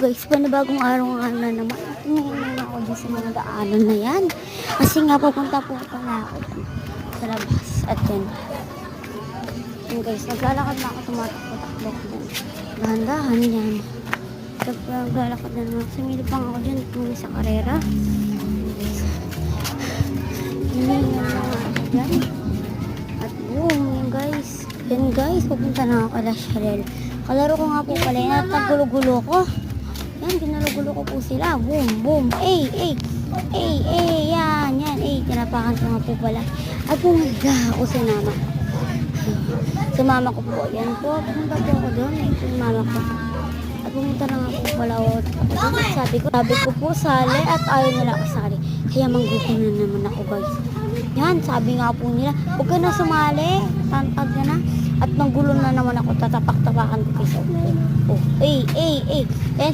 guys, panibagong araw nga na naman. Tingnan ako dyan sa mga daanan na yan. Kasi nga pupunta po pala ako sa labas. At yun guys, naglalakad na ako, tumatakbo-takbo ko. Dahan-dahan yan. Naglalakad na naman. Sumilip lang ako dyan, tumuli sa karera. Hindi na ako dyan. At boom, yun guys. Yan guys, pupunta na ako kala Sharel. Kalaro ko nga po pala yan at naggulo-gulo ko. Yan, ginalugulo ko po sila. Boom, boom, yan, tinapakan ko nga po pala. At pumunta ako sa mama. Sa mama ko po, yan po. Pumunta po ako doon, yung mama ko. At pumunta na nga po pala ako. Sabi ko po sali at ayaw nila ako sali. Kaya manggutin na naman ako guys. Yan, sabi nga po nila, huwag ka na sumali. Tantad ka na. At nanggulo na naman ako, tatapak-tapakan ko kayo sa ulo. Yan